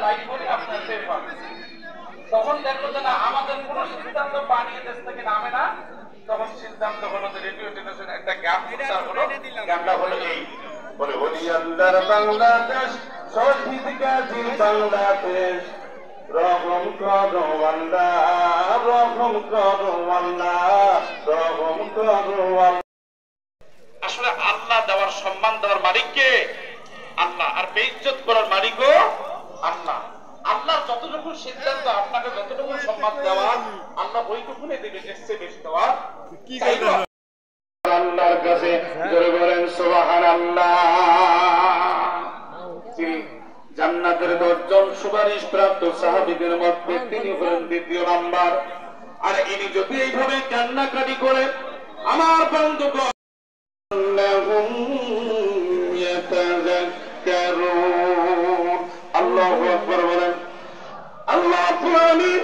Right বলি আপনার safe হবে। তখন দেখো যে না আমাদের কোনো সিদ্ধান্ত বানিয়ে দেশ থেকে নামে না, তখন সিদ্ধান্ত হলো যে রেডিও টেলিভিশন একটা গ্যাপ প্রচার হলো, গ্যাপটা হলো এই বলে ওলি আল্লাহর বাংলাদেশ শহীদ গাজী বাংলাদেশ রহম করো আল্লাহ রহম করো আল্লাহ রহম করো আল্লাহ। আসলে আল্লাহ দেওয়ার সম্মান দেওয়ার মালিক কে? আল্লাহ। আর বেইজ্জত করার মালিকও আল্লাহ। আল্লাহর যতটুকু সিদ্ধান্ত আপনাকে যতটুকু সম্মান দেওয়া আল্লাহ ওইটুকুনে দেবে, এর চেয়ে বেশি দেওয়া চাইবো আল্লাহর কাছে। জোরে বলেন সুবহানাল্লাহ। জান্নাতের 10 জন সুপারিশ প্রাপ্ত সাহাবীদের মধ্যে তিনি হলেন দ্বিতীয় নাম্বার। আর ইনি যদি এইভাবে কান্নাকাটি করে আমার বন্ধুগণ আল্লাহু আকবার বলেন। আল্লাহ আমিন।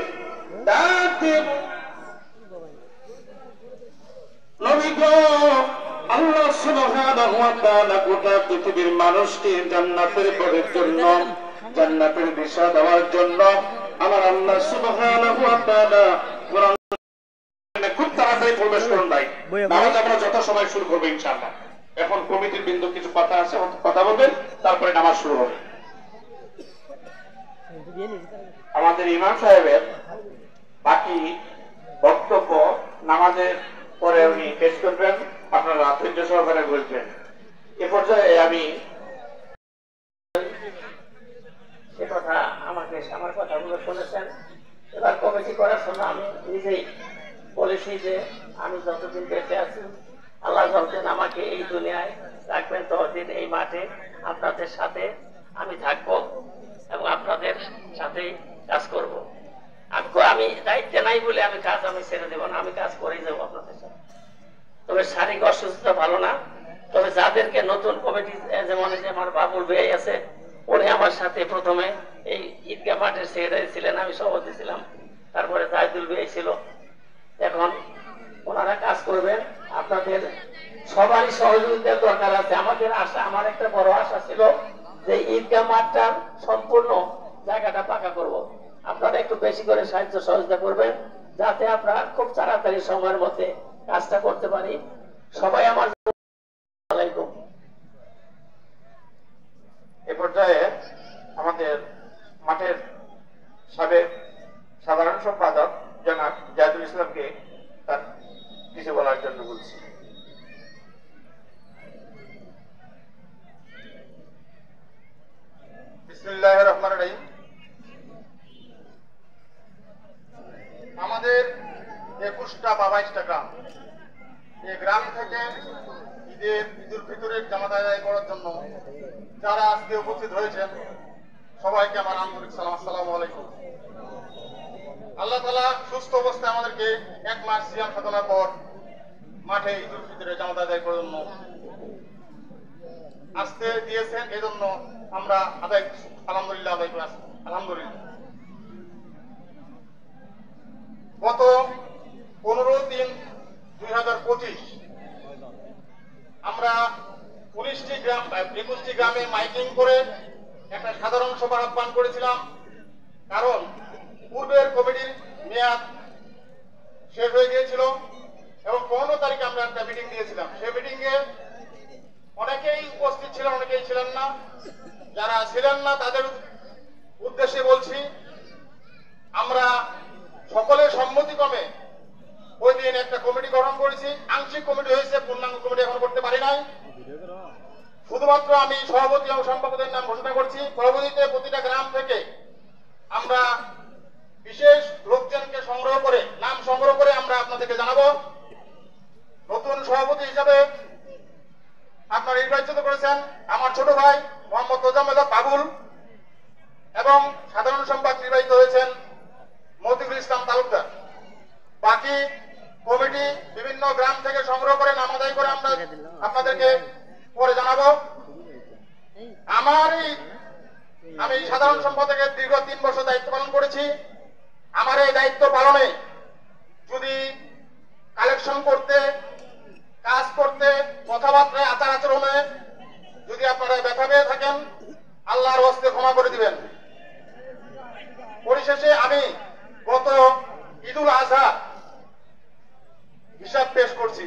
নবী গো আল্লাহ সুবহানাহু ওয়া তাআলা গোটা পৃথিবীর মানুষকে জান্নাতের পথের জন্য, জান্নাতের দিশা দেওয়ার জন্য আমার আল্লাহ সুবহানাহু ওয়া তাআলা কোরআনে খুব তাড়াতাড়ি প্রবেশ করুন ভাই। নামাজ আমরা যত সময় শুরু করব ইনশাআল্লাহ। এখন কমিটির বিন্দু কিছু কথা আছে, কথা বলবেন, তারপরে নামাজ শুরু হবে। আমাদের ইমাম সাহেবের বাকি বক্তব্য নামাজের পরে উনি পেশ করবেন, আপনারা ধৈর্য সহকারে বলবেন। এ পর্যায়ে আমি সে কথা আমাকে আমার কথাগুলো শুনেছেন। এবার কমিটি করার সময় আমি নিজেই বলেছি যে আমি যতদিন বেঁচে আছি আল্লাহ যতদিন আমাকে এই দুনিয়ায় রাখবেন ততদিন এই মাঠে আপনাদের সাথে আমি থাকবো এবং আপনাদের সাথেই কাজ করব। আমি দায়িত্বে নাই বলে আমি কাজ ছেড়ে দেবো না, আমি কাজ করেই যাবো আপনাদের সাথে। তবে শারীরিক অসুস্থতা ভালো না। তবে যাদেরকে নতুন কমিটি, যেমন যে আমার বাবুল ভাই আছে, উনি আমার সাথে প্রথমে এই ঈদগাহ মাঠের সেক্রেটারি ছিলেন, আমি সভাপতি ছিলাম, তারপরে জাহিদুল ভাই ছিল। এখন ওনারা কাজ করবেন, আপনাদের সবারই সহযোগিতার দরকার আছে। আমাদের আশা, আমার একটা বড় আশা ছিল যে ঈদগাহ মাঠটার সম্পূর্ণ জায়গাটা পাকা করব। আপনারা একটু বেশি করে সাহায্য সহযোগিতা করবেন যাতে আমরা খুব তাড়াতাড়ি সময়ের মধ্যে কাজটা করতে পারি। সবাই আমার এ পর্যায়ে আমাদের মাঠের সাবেক সাধারণ সম্পাদক জনাব জাহিদুল ইসলামকে তার কিছু বলার জন্য বলছি। বিসমিল্লাহির রহমানির রহিম। আমাদের 21টা বা 22টা গ্রাম, এই গ্রাম থেকে ঈদুল ফিতরের জামাত আদায় করার জন্য যারা আজকে উপস্থিত হয়েছেন সবাইকে আমার আন্তরিক সালাম, আসসালামু আলাইকুম। আল্লাহ তাআলা সুস্থ অবস্থায় আমাদেরকে 1 মাস সিয়াম সাধনার পর মাঠে ঈদুল ফিতরের জামাত আদায় করার জন্য আসতে দিয়েছেন। এই জন্য আমরা আলহামদুলিল্লাহ আদায় করে আসছি। আলহামদুলিল্লাহ। গত 15/3/2025 আমরা 19টি গ্রাম 21টি গ্রামে মাইকিং করে একটা সাধারণ সভা আহ্বান করেছিলাম। কারণ পূর্বের কমিটির মেয়াদ শেষ হয়ে গিয়েছিল এবং 15 তারিখে আমরা একটা মিটিং দিয়েছিলাম। সেই মিটিংয়ে অনেকেই উপস্থিত ছিলেন, অনেকেই ছিলেন না। যারা ছিলেন না তাদের উদ্দেশ্যে বলছি, আমরা সকলের সম্মতিক্রমে ওই দিন একটা কমিটি গঠন করেছি। আংশিক কমিটি হয়েছে, পূর্ণাঙ্গ কমিটি এখন করতে পারি নাই। শুধুমাত্র আমি সভাপতি এবং সম্পাদকের নাম ঘোষণা করছি। পরবর্তীতে প্রতিটা গ্রাম থেকে আমরা বিশেষ লোকজনকে সংগ্রহ করে, নাম সংগ্রহ করে আমরা আপনাদেরকে জানাবো। নতুন সভাপতি হিসাবে আপনারা নির্বাচিত করেছেন আমার ছোট ভাই মোহাম্মদ তোজাম্মেল বাবুল এবং সাধারণ সম্পাদক নির্বাচিত হয়েছেন মতিউল ইসলাম তালুকদার। বাকি কমিটি বিভিন্ন গ্রাম থেকে সংগ্রহ করে নাম আদায় করে আমরা আপনাদেরকে পরে জানাবো। আমি সাধারণ সম্পাদকের দীর্ঘ 3 বছর দায়িত্ব পালন করেছি। আমার এই দায়িত্ব পালনে যদি কালেকশন করতে, কাজ করতে, কথাবার্তায়, আচার আচরণে যদি আপনারা ব্যথা পেয়ে থাকেন, আল্লাহর ওয়াস্তে ক্ষমা করে দিবেন। পরিশেষে আমি গত ঈদুল আজহা হিসাব পেশ করছি।